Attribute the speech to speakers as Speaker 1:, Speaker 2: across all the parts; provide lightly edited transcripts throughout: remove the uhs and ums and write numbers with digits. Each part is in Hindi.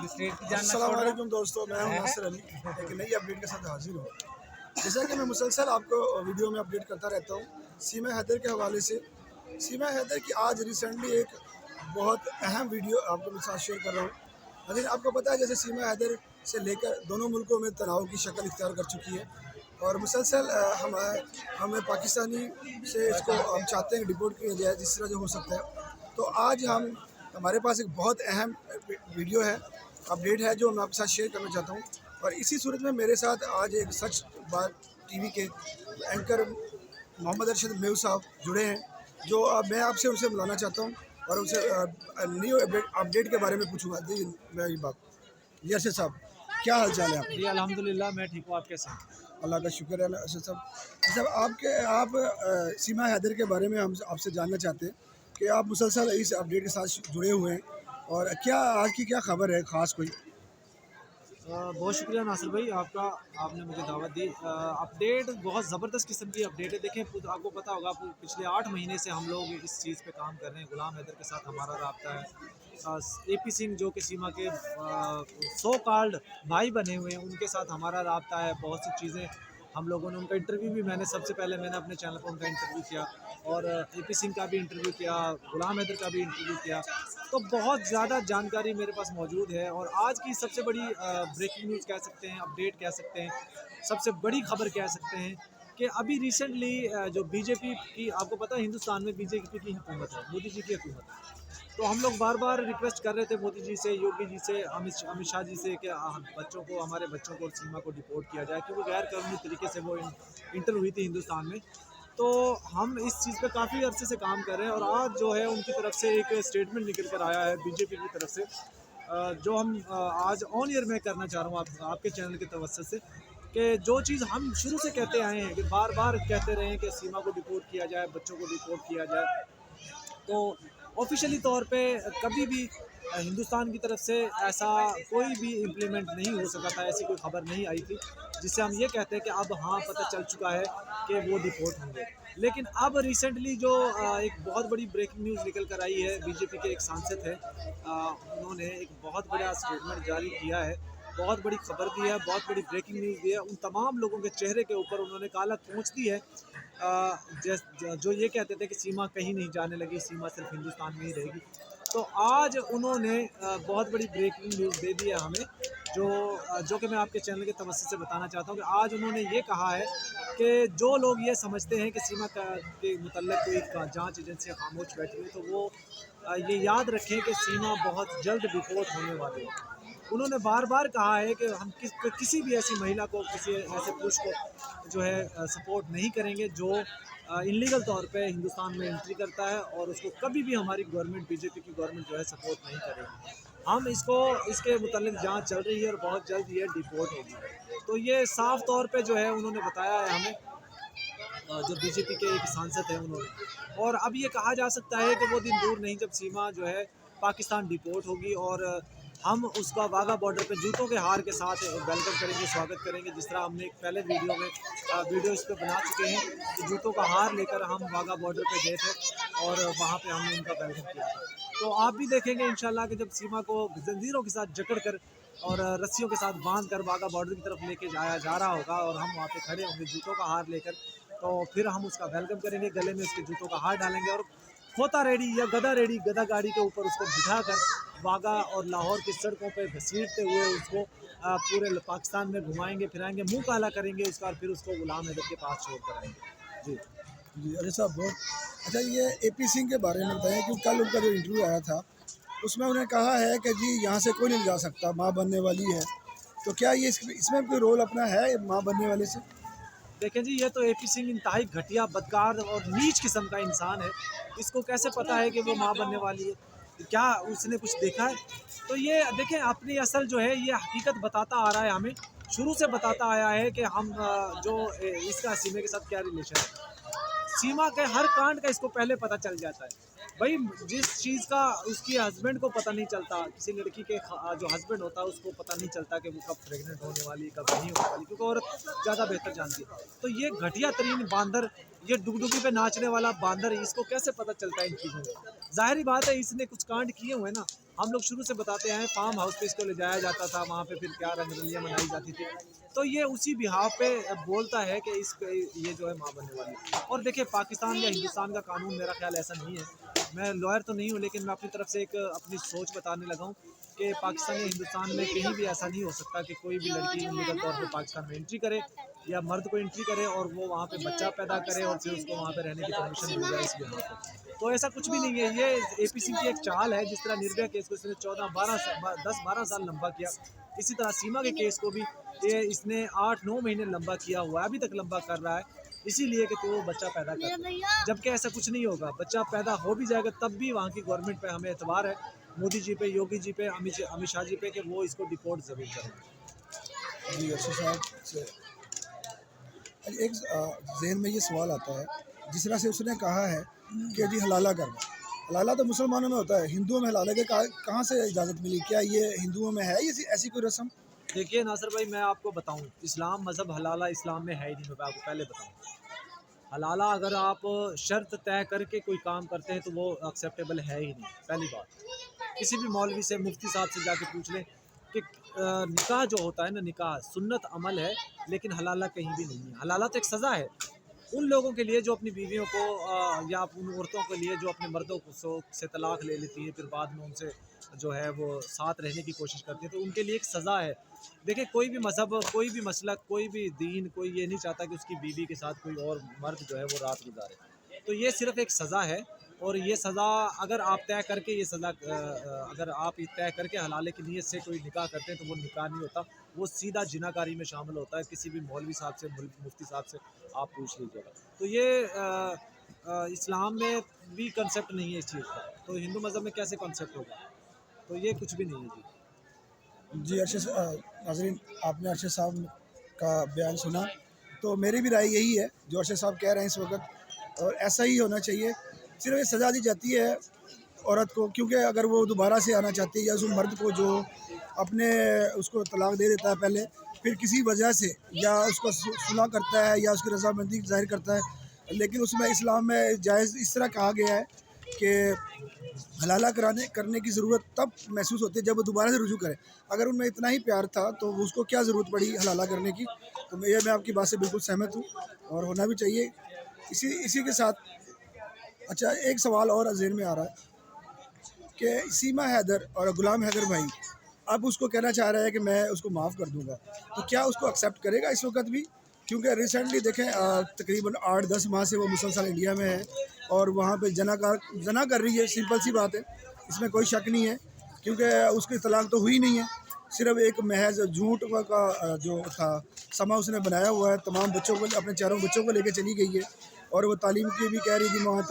Speaker 1: स्टेट की जानना
Speaker 2: अस्सलाम वालेकुम दोस्तों, मैं हूं नासिर अली। एक नई अपडेट के साथ हाजिर हूँ। जैसा कि मैं मुसलसल आपको वीडियो में अपडेट करता रहता हूँ सीमा हैदर के हवाले से। सीमा हैदर की आज रिसेंटली एक बहुत अहम वीडियो आपको मेरे साथ शेयर कर रहा हूँ। लेकिन आपको पता है जैसे सीमा हैदर से लेकर दोनों मुल्कों में तनाव की शक्ल इख्तियार कर चुकी है और मुसलसल हमें पाकिस्तानी से इसको हम चाहते हैं डिपोर्ट किया जाए जिस तरह जो हो सकता है। तो आज हमारे पास एक बहुत अहम वीडियो है, अपडेट है जो मैं आपके साथ शेयर करना चाहता हूँ। और इसी सूरत में मेरे साथ आज एक सच बात टीवी के एंकर मोहम्मद अरशद मेव साहब जुड़े हैं, जो मैं आपसे उनसे बुलाना चाहता हूँ और उनसे न्यू अपडेट के बारे में पूछूंगा। जी मैं बात जी अरशद साहब, क्या हाल चाल है आपके?
Speaker 1: जी अल्हम्दुलिल्लाह, मैं ठीक हूँ। आप कैसे हैं?
Speaker 2: अल्लाह का शुक्र है। अरशद साहब आप सीमा हैदर के बारे में हम आपसे जानना चाहते हैं कि आप मुसलसल इस अपडेट के साथ जुड़े हुए हैं और क्या आज की क्या खबर है ख़ास कोई?
Speaker 1: बहुत शुक्रिया नासिर भाई आपका, आपने मुझे दावत दी। अपडेट बहुत ज़बरदस्त किस्म की अपडेट है। देखें, आपको पता होगा पिछले 8 महीने से हम लोग इस चीज़ पे काम कर रहे हैं। गुलाम हैदर के साथ हमारा रब्ता है। AP सिंह जो कि सीमा के सो कॉल्ड भाई बने हुए हैं, उनके साथ हमारा रब्ता है। बहुत सी चीज़ें हम लोगों ने, उनका इंटरव्यू भी मैंने सबसे पहले मैंने अपने चैनल पर उनका इंटरव्यू किया और AP सिंह का भी इंटरव्यू किया, गुलाम हैदर का भी इंटरव्यू किया। तो बहुत ज़्यादा जानकारी मेरे पास मौजूद है और आज की सबसे बड़ी ब्रेकिंग न्यूज़ कह सकते हैं, अपडेट कह सकते हैं, सबसे बड़ी खबर कह सकते हैं कि अभी रिसेंटली जो बीजेपी की, आपको पता है हिंदुस्तान में बीजेपी की हुकूमत है, मोदी जी की हुकूमत है। तो हम लोग बार बार रिक्वेस्ट कर रहे थे मोदी जी से, योगी जी से, अमित शाह जी से कि बच्चों को, हमारे बच्चों को और सीमा को डिपोर्ट किया जाए, क्योंकि गैर कानूनी तरीके से वो इंटर हुई थी हिंदुस्तान में। तो हम इस चीज़ पे काफ़ी अरसे से काम कर रहे हैं और आज जो है उनकी तरफ से एक स्टेटमेंट निकल कर आया है बीजेपी की तरफ से, जो हम आज ऑन एयर में करना चाह रहा हूँ आपके चैनल के तवज्जो से, कि जो चीज़ हम शुरू से कहते आए हैं कि बार बार कहते रहे हैं कि सीमा को डिपोर्ट किया जाए, बच्चों को डिपोर्ट किया जाए। तो ऑफिशियली तौर पे कभी भी हिंदुस्तान की तरफ से ऐसा कोई भी इम्प्लीमेंट नहीं हो सका था, ऐसी कोई खबर नहीं आई थी जिससे हम ये कहते हैं कि अब हाँ पता चल चुका है कि वो डिपोर्ट होंगे। लेकिन अब रिसेंटली जो एक बहुत बड़ी ब्रेकिंग न्यूज़ निकल कर आई है, बीजेपी के एक सांसद है, उन्होंने एक बहुत बड़ा स्टेटमेंट जारी किया है, बहुत बड़ी खबर दी है, बहुत बड़ी ब्रेकिंग न्यूज़ दी है। उन तमाम लोगों के चेहरे के ऊपर उन्होंने काला पोंछ दी है, जो ये कहते थे कि सीमा कहीं नहीं जाने लगी, सीमा सिर्फ हिंदुस्तान में ही रहेगी। तो आज उन्होंने बहुत बड़ी ब्रेकिंग न्यूज़ दे दी है हमें, जो कि मैं आपके चैनल के तवज्जो से बताना चाहता हूँ कि आज उन्होंने ये कहा है कि जो लोग ये समझते हैं कि सीमा के मुतल्लिक़ कोई जांच एजेंसी खामोश बैठी है, तो वो ये याद रखें कि सीमा बहुत जल्द डिपोर्ट होने वाली है। उन्होंने बार बार कहा है कि हम किसी भी ऐसी महिला को, किसी ऐसे पुरुष को जो है सपोर्ट नहीं करेंगे जो इलीगल तौर पे हिंदुस्तान में एंट्री करता है, और उसको कभी भी हमारी गवर्नमेंट, बीजेपी की गवर्नमेंट जो है सपोर्ट नहीं करेगी। हम इसके मुतालिक जांच चल रही है और बहुत जल्द ये डिपोर्ट होगी। तो ये साफ तौर पे जो है उन्होंने बताया है हमें, जो बीजेपी के एक सांसद हैं उन्होंने। और अब ये कहा जा सकता है कि वो दिन दूर नहीं जब सीमा जो है पाकिस्तान डिपोर्ट होगी और हम उसका वाघा बॉर्डर पे जूतों के हार के साथ वेलकम करेंगे, स्वागत करेंगे। जिस तरह हमने एक पहले वीडियो इस पर बना चुके हैं कि जूतों का हार लेकर हम वाघा बॉर्डर पे गए थे और वहाँ पे हमने उनका वेलकम किया था। तो आप भी देखेंगे इंशाल्लाह कि जब सीमा को जंजीरों के साथ जकड़ कर और रस्सियों के साथ बांध कर वाघा बॉर्डर की तरफ लेके जाया जा रहा होगा और हम वहाँ पे खड़े होंगे जूतों का हार लेकर, तो फिर हम उसका वेलकम करेंगे, गले में उसके जूतों का हार डालेंगे और खोता रेडी या गदा गाड़ी के ऊपर उसको बिठाकर वाघा और लाहौर की सड़कों पे घसीटते हुए उसको पूरे पाकिस्तान में घुमाएंगे, फिराएंगे, मुंह काला करेंगे उसका, और फिर उसको गुलाम हैदर के पास छोड़ कर आएंगे। जी
Speaker 2: जी अरे साहब, बहुत अच्छा। ये AP सिंह के बारे में बताएं कि कल उनका जो इंटरव्यू आया था उसमें उन्होंने कहा है कि जी यहाँ से कोई नहीं जा सकता, माँ बनने वाली है। तो क्या ये इसमें कोई रोल अपना है माँ बनने वाले से?
Speaker 1: देखें जी, ये तो AP सिंह इंतहाई घटिया, बदकार और नीच किस्म का इंसान है। इसको कैसे पता है कि वो माँ बनने वाली है? क्या उसने कुछ देखा है? तो ये देखें, अपनी असल जो है ये हकीकत बताता आ रहा है, हमें शुरू से बताता आया है कि हम इसका सीमा के साथ क्या रिलेशन है। सीमा के हर कांड का इसको पहले पता चल जाता है। भाई, जिस चीज़ का उसकी हस्बैंड को पता नहीं चलता, किसी लड़की के जो हस्बैंड होता है उसको पता नहीं चलता कि वो कब प्रेग्नेंट होने वाली, कब नहीं होने वाली, क्योंकि औरत ज़्यादा बेहतर जानती है। तो ये घटिया तरीन बांदर, ये डुगडुगी पे नाचने वाला बांदर, इसको कैसे पता चलता है इन चीज़ों का? ज़ाहिर बात है इसने कुछ कांड किए हुए ना। हम लोग शुरू से बताते हैं, फार्म हाउस पे इसको ले जाया जाता था, वहाँ पे फिर क्या रंगरलियाँ मनाई जाती थी। तो ये उसी बिहाफ पे बोलता है कि इस ये जो है माँ बनने वाली है। और देखिए, पाकिस्तान या हिंदुस्तान का कानून मेरा ख्याल ऐसा नहीं है। मैं लॉयर तो नहीं हूँ, लेकिन मैं अपनी तरफ से एक अपनी सोच बताने लगा हूँ कि पाकिस्तान या हिंदुस्तान में कहीं भी ऐसा नहीं हो सकता कि कोई भी लड़की लीगल तौर पे पाकिस्तान में एंट्री करे या मर्द को एंट्री करे और वो वहाँ पे बच्चा पैदा करे और फिर उसको वहाँ पे रहने की परमिशन मिल जाए इस बिहार पे। तो ऐसा कुछ भी नहीं है। ये एपी सिंह की एक चाल है। जिस तरह निर्भया केस को इसने 10-12 साल लंबा किया, इसी तरह सीमा के केस को भी ये इसने 8-9 महीने लंबा किया हुआ है, अभी तक लंबा कर रहा है, इसीलिए कि तो वो बच्चा पैदा कर दे। जबकि ऐसा कुछ नहीं होगा, बच्चा पैदा हो भी जाएगा तब भी वहाँ की गवर्नमेंट पे हमें एतबार है, मोदी जी पे, योगी जी पे, अमित शाह जी पे, कि वो इसको डिपोर्ट जरूर करें।
Speaker 2: जी अच्छा साहब से एक जहन में ये सवाल आता है, जिस तरह से उसने कहा है कि जी हलाला करना, हलाला तो मुसलमानों में होता है, हिंदुओं में हलाला के कहाँ से इजाज़त मिली? क्या ये हिंदुओं में है ये ऐसी कोई रस्म?
Speaker 1: देखिए नासिर भाई, मैं आपको बताऊं, इस्लाम मज़हब हलाला इस्लाम में है ही नहीं। मैं आपको पहले बताऊं, हलाला अगर आप शर्त तय करके कोई काम करते हैं तो वो एक्सेप्टेबल है ही नहीं। पहली बात, किसी भी मौलवी से, मुफ्ती साहब से जाके पूछ लें कि निकाह जो होता है ना, निकाह सुन्नत अमल है, लेकिन हलाला कहीं भी नहीं है। हलाला तो एक सज़ा है उन लोगों के लिए जो अपनी बीवियों को या उन औरतों के लिए जो अपने मर्दों को से तलाक ले लेती है, फिर बाद में उनसे जो है वो साथ रहने की कोशिश करती है, तो उनके लिए एक सज़ा है। देखिए, कोई भी मज़हब, कोई भी मसलक, कोई भी दीन, कोई ये नहीं चाहता कि उसकी बीवी के साथ कोई और मर्द जो है वो रात गुजारे। तो ये सिर्फ एक सज़ा है। और ये सज़ा अगर आप तय करके ये सज़ा अगर आप ये तय करके हलाले की नीयत से कोई निकाह करते हैं तो वो निकाह नहीं होता, वो सीधा जिनाकारी में शामिल होता है। किसी भी मौलवी साहब से, मुफ्ती साहब से आप पूछ लीजिएगा। तो ये इस्लाम में भी कंसेप्ट नहीं है इस चीज़ का, तो हिंदू मज़हब में कैसे कंसेप्ट होगा? तो ये कुछ भी नहीं है जी।
Speaker 2: जी नाजरीन, आपने अरशद साहब का बयान सुना, तो मेरी भी राय यही है जो अरशद साहब कह रहे हैं इस वक्त, और ऐसा ही होना चाहिए। सिर्फ ये सज़ा दी जाती है औरत को, क्योंकि अगर वो दोबारा से आना चाहती है या उस मर्द को जो अपने उसको तलाक दे देता है पहले, फिर किसी वजह से या उसको सुलह करता है या उसकी रजामंदी जाहिर करता है, लेकिन उसमें इस्लाम में जायज़ इस तरह कहा गया है कि हलाला करने की ज़रूरत तब महसूस होती है जब वो दोबारा से रुजू करे। अगर उनमें इतना ही प्यार था तो उसको क्या ज़रूरत पड़ी हलाला करने की? तो मैं आपकी बात से बिल्कुल सहमत हूँ और होना भी चाहिए। इसी के साथ अच्छा एक सवाल और ज़हन में आ रहा है कि सीमा हैदर और गुलाम हैदर भाई अब उसको कहना चाह रहा है कि मैं उसको माफ़ कर दूंगा, तो क्या उसको एक्सेप्ट करेगा इस वक्त भी? क्योंकि रिसेंटली देखें तकरीबन 8-10 माह से वो मुसलसल इंडिया में है और वहाँ पे जना कर रही है। सिंपल सी बात है, इसमें कोई शक नहीं है, क्योंकि उसकी तलाक तो हुई नहीं है, सिर्फ एक महज झूठ का जो था समा उसने बनाया हुआ है। तमाम बच्चों को, अपने चारों बच्चों को लेकर चली गई है और वो तालीम की भी कह रही थी, वहाँ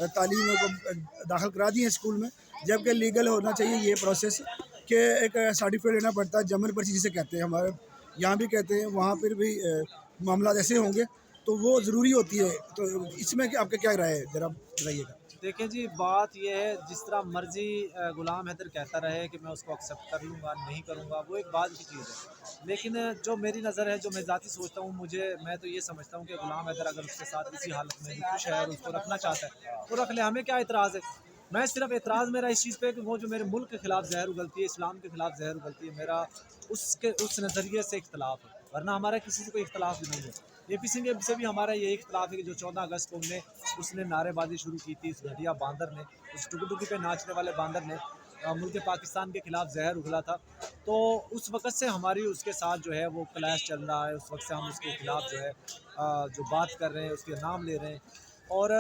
Speaker 2: तालीम को दाखिल करा दी है स्कूल में, जबकि लीगल होना चाहिए ये प्रोसेस कि एक सर्टिफिकेट लेना पड़ता है, जमन पर्ची जिसे कहते हैं, हमारे यहाँ भी कहते हैं, वहाँ पर भी मामला ऐसे होंगे तो वो ज़रूरी होती है। तो इसमें आपका क्या राय है, ज़रा बताइएगा।
Speaker 1: देखिए जी, बात यह है, जिस तरह मर्जी गुलाम हैदर कहता रहे कि मैं उसको एक्सेप्ट कर लूँगा, नहीं करूँगा, वो एक बात की चीज़ है। लेकिन जो मेरी नज़र है, जो मैं ज़ाती सोचता हूँ, मैं तो ये समझता हूँ कि गुलाम हैदर अगर उसके साथ इसी हालत में खुश है और उसको रखना चाहता है तो रख ले, हमें क्या एतराज़ है। मैं सिर्फ एतराज़ मेरा इस चीज़ पे कि वो जो मेरे मुल्क के ख़िलाफ़ जहर उगलती है, इस्लाम के ख़िलाफ़ जहर उगलती है, मेरा उस नज़रिए से इख्तलाफ है, वरना हमारा किसी से कोई इख्तलाफ नहीं है। एपी सिंह से भी हमारा यही इख्तलाफ है कि जो 14 अगस्त को उसने नारेबाजी शुरू की थी, उस घटिया बांदर ने, उस टुकी पे नाचने वाले बांदर ने मुल्क पाकिस्तान के ख़िलाफ़ जहर उगला था। तो उस वक़्त से हमारी उसके साथ जो है वो क्लैश चल रहा है। उस वक़्त से हम उसके ख़िलाफ़ जो है जो बात कर रहे हैं, उसके नाम ले रहे हैं। और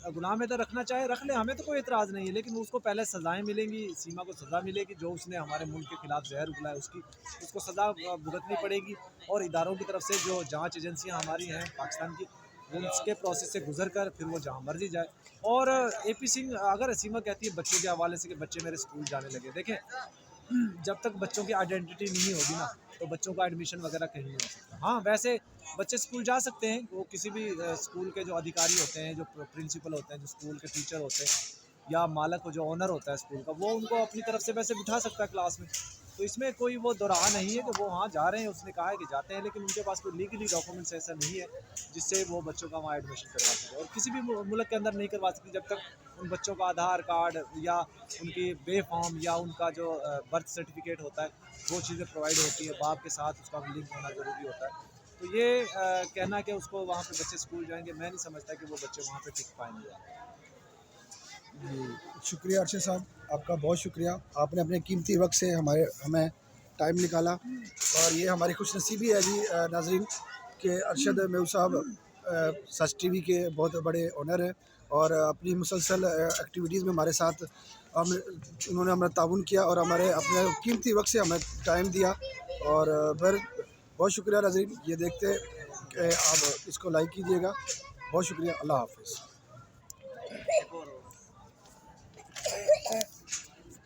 Speaker 1: गुलाम हैदर रखना चाहे रख ले, हमें तो कोई एतराज़ नहीं है, लेकिन उसको पहले सज़ाएँ मिलेंगी, सीमा को सज़ा मिलेगी, जो उसने हमारे मुल्क के ख़िलाफ़ जहर उगला है उसको सज़ा भुगतनी पड़ेगी। और इदारों की तरफ से जो जाँच एजेंसियाँ हमारी हैं पाकिस्तान की, वो उसके प्रोसेस से गुजर कर फिर वो जहाँ मर्जी जाए। और एपी सिंह, अगर सीमा कहती है बच्चों के हवाले से कि बच्चे मेरे स्कूल जाने लगे, देखें जब तक बच्चों की आइडेंटिटी नहीं होगी ना, तो बच्चों का एडमिशन वगैरह कहीं नहीं हो सकता। हाँ, वैसे बच्चे स्कूल जा सकते हैं, वो किसी भी स्कूल के जो अधिकारी होते हैं, जो प्रिंसिपल होते हैं, जो स्कूल के टीचर होते हैं, या मालक जो ओनर होता है स्कूल का, वो उनको अपनी तरफ से वैसे बिठा सकता है क्लास में। तो इसमें कोई वो दोराहा नहीं है कि वो वहाँ जा रहे हैं, उसने कहा है कि जाते हैं, लेकिन उनके पास कोई लीगली डॉक्यूमेंट्स ऐसा नहीं है जिससे वो बच्चों का वहाँ एडमिशन करवा सके, और किसी भी मुल्क के अंदर नहीं करवा सकती जब तक उन बच्चों का आधार कार्ड या उनकी बे फॉर्म या उनका जो बर्थ सर्टिफिकेट होता है वो चीज़ें प्रोवाइड होती है, बाप के साथ उसका लिंक होना ज़रूरी होता है। तो ये कहना कि उसको वहाँ पे बच्चे स्कूल जाएंगे, मैं नहीं समझता कि वो बच्चे वहाँ पे टिक पाएंगे।
Speaker 2: जी, शुक्रिया अरशद साहब, आपका बहुत शुक्रिया। आपने अपने कीमती वक्त से हमें टाइम निकाला, और ये हमारी खुशनसीबी है जी नाज़रीन कि अरशद मेऊ साहब सच टीवी के बहुत बड़े ओनर हैं, और अपनी मुसलसल एक्टिविटीज़ में हमारे साथ उन्होंने हमारा ताउन किया और हमारे अपने कीमती वक्त से हमें टाइम दिया। और फिर बहुत शुक्रिया नाज़रीन, ये देखते कि आप इसको लाइक कीजिएगा। बहुत शुक्रिया, अल्लाह हाफ़िज़।